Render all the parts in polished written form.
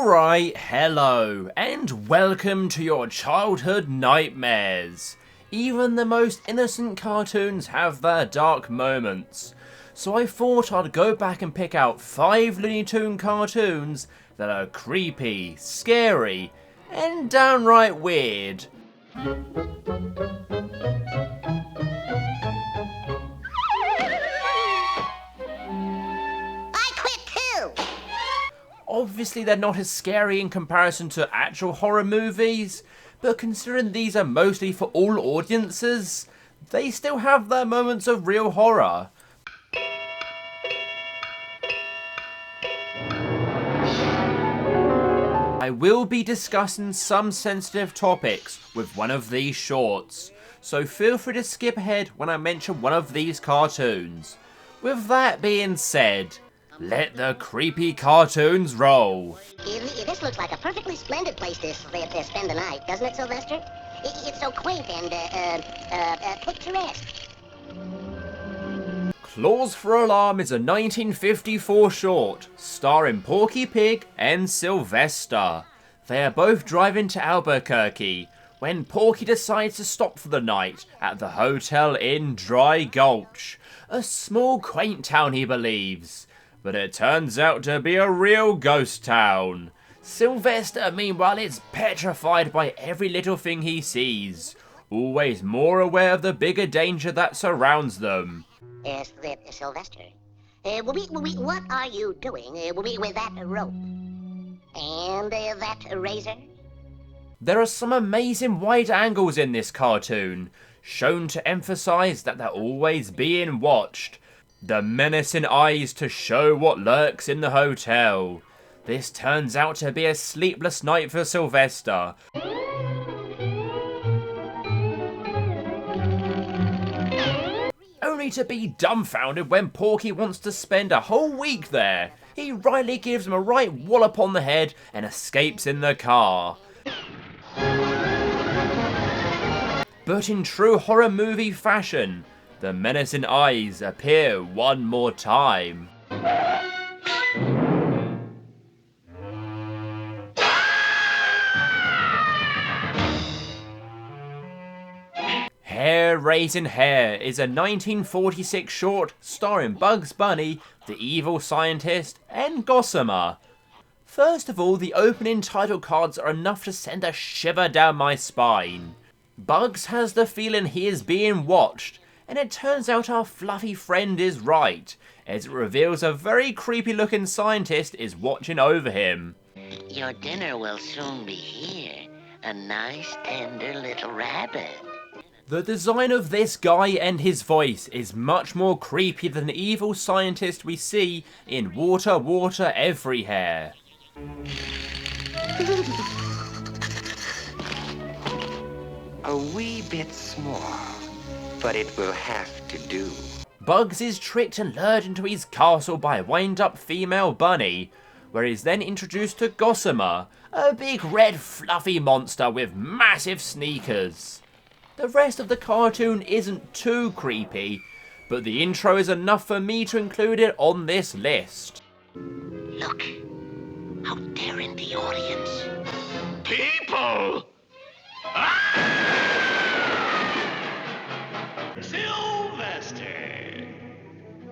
Alright, hello, and welcome to your childhood nightmares. Even the most innocent cartoons have their dark moments. So I thought I'd go back and pick out 5 Looney Tunes cartoons that are creepy, scary, and downright weird. Obviously they're not as scary in comparison to actual horror movies, but considering these are mostly for all audiences, they still have their moments of real horror. I will be discussing some sensitive topics with one of these shorts, so feel free to skip ahead when I mention one of these cartoons. With that being said, let the creepy cartoons roll. This looks like a perfectly splendid place to spend the night, doesn't it, Sylvester? It's so quaint and picturesque. Claws for Alarm is a 1954 short, starring Porky Pig and Sylvester. They are both driving to Albuquerque when Porky decides to stop for the night at the hotel in Dry Gulch, a small quaint town he believes. But it turns out to be a real ghost town. Sylvester, meanwhile, is petrified by every little thing he sees, always more aware of the bigger danger that surrounds them. Sylvester, what are you doing with that rope? And that razor? There are some amazing wide angles in this cartoon, shown to emphasize that they're always being watched. The menacing eyes to show what lurks in the hotel. This turns out to be a sleepless night for Sylvester. Only to be dumbfounded when Porky wants to spend a whole week there. He rightly gives him a right wallop on the head and escapes in the car. But in true horror movie fashion, the menacing eyes appear one more time. Hare Raising Hare is a 1946 short starring Bugs Bunny, the evil scientist, and Gossamer. First of all, the opening title cards are enough to send a shiver down my spine. Bugs has the feeling he is being watched, and it turns out our fluffy friend is right, as it reveals a very creepy looking scientist is watching over him. Your dinner will soon be here. A nice tender little rabbit. The design of this guy and his voice is much more creepy than the evil scientist we see in Water, Water Every Hare. A wee bit small, but it will have to do. Bugs is tricked and lured into his castle by a wind-up female bunny, where he is then introduced to Gossamer, a big red fluffy monster with massive sneakers. The rest of the cartoon isn't too creepy, but the intro is enough for me to include it on this list. Look, out there in the audience. People! Sylvester!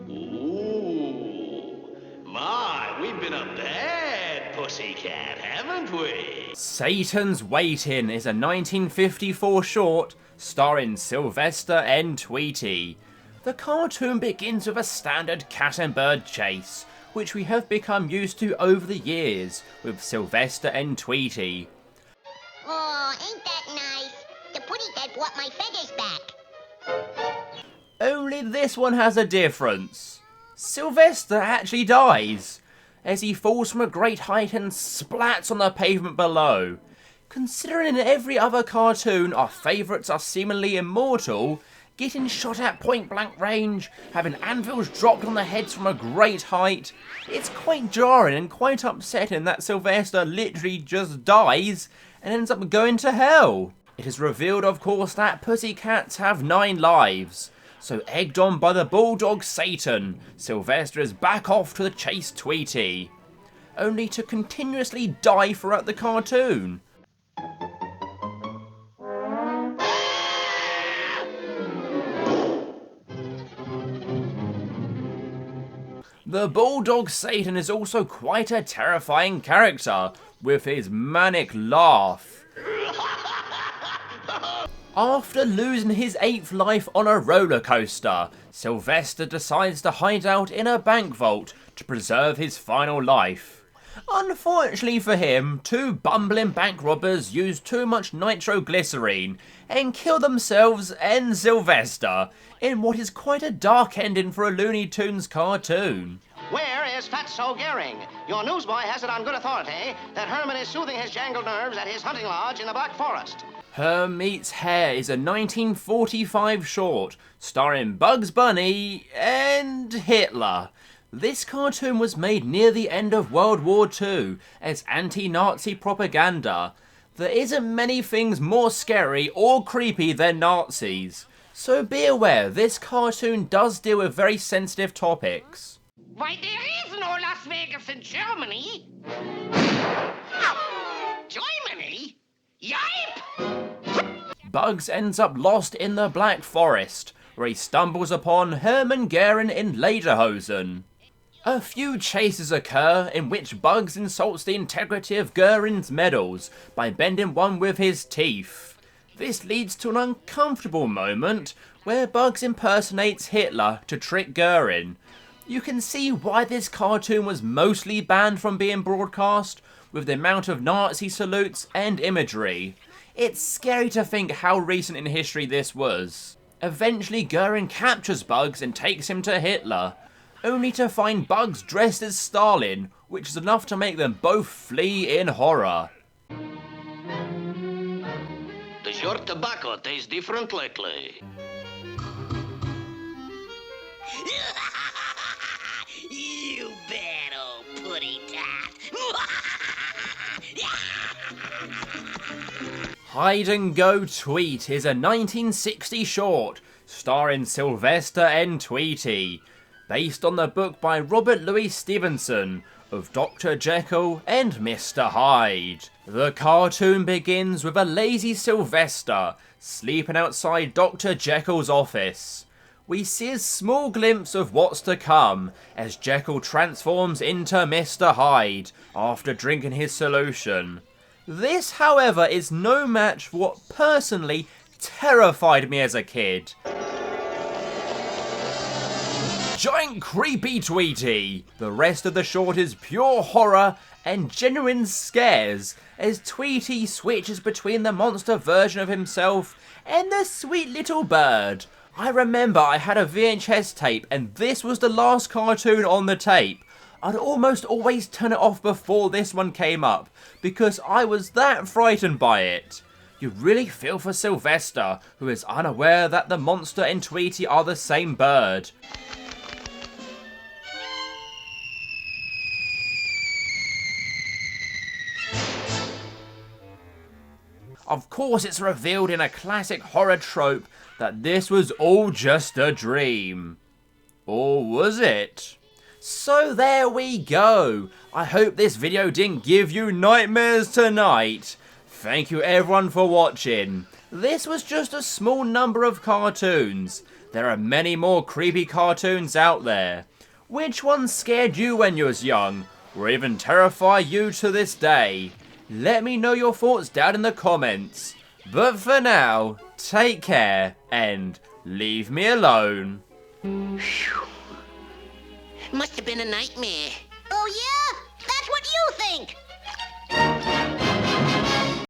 Ooh, my, we've been a bad pussycat, haven't we? Satan's Waitin is a 1954 short starring Sylvester and Tweety. The cartoon begins with a standard cat and bird chase, which we have become used to over the years with Sylvester and Tweety. Oh, ain't that nice? The putty cat brought my feathers back. Only this one has a difference. Sylvester actually dies, as he falls from a great height and splats on the pavement below. Considering in every other cartoon our favourites are seemingly immortal, getting shot at point blank range, having anvils dropped on their heads from a great height, it's quite jarring and quite upsetting that Sylvester literally just dies and ends up going to hell. It is revealed, of course, that pussycats have 9 lives, so egged on by the bulldog Satan, Sylvester is back off to chase Tweety. only to continuously die throughout the cartoon. The Bulldog Satan is also quite a terrifying character, with his manic laugh. After losing his 8th life on a roller coaster, Sylvester decides to hide out in a bank vault to preserve his final life. Unfortunately for him, 2 bumbling bank robbers use too much nitroglycerine and kill themselves and Sylvester in what is quite a dark ending for a Looney Tunes cartoon. Where is Fatso Gehring? Your newsboy has it on good authority that Herman is soothing his jangled nerves at his hunting lodge in the Black Forest. Herr Meets Hare is a 1945 short starring Bugs Bunny and Hitler. This cartoon was made near the end of World War II as anti-Nazi propaganda. There isn't many things more scary or creepy than Nazis, so be aware this cartoon does deal with very sensitive topics. Why, there is no Las Vegas in Germany. Germany? Yipe! Bugs ends up lost in the Black Forest, where he stumbles upon Hermann Goering in Lederhosen. A few chases occur in which Bugs insults the integrity of Goering's medals by bending one with his teeth. This leads to an uncomfortable moment where Bugs impersonates Hitler to trick Goering. You can see why this cartoon was mostly banned from being broadcast, with the amount of Nazi salutes and imagery. It's scary to think how recent in history this was. Eventually Goering captures Bugs and takes him to Hitler, only to find Bugs dressed as Stalin, which is enough to make them both flee in horror. Does your tobacco taste different lately? You bad old putty Hyde And Go Tweet is a 1960 short starring Sylvester and Tweety, based on the book by Robert Louis Stevenson of Dr. Jekyll and Mr. Hyde. The cartoon begins with a lazy Sylvester sleeping outside Dr. Jekyll's office. We see a small glimpse of what's to come as Jekyll transforms into Mr. Hyde after drinking his solution. This, however, is no match for what personally terrified me as a kid. Giant creepy Tweety! The rest of the short is pure horror and genuine scares as Tweety switches between the monster version of himself and the sweet little bird. I remember I had a VHS tape and this was the last cartoon on the tape. I'd almost always turn it off before this one came up because I was that frightened by it. You really feel for Sylvester, who is unaware that the monster and Tweety are the same bird. Of course, it's revealed in a classic horror trope that this was all just a dream. Or was it? So there we go. I hope this video didn't give you nightmares tonight. Thank you everyone for watching. This was just a small number of cartoons. There are many more creepy cartoons out there. Which one scared you when you was young, or even terrify you to this day? Let me know your thoughts down in the comments. But for now, take care and leave me alone. Must have been a nightmare.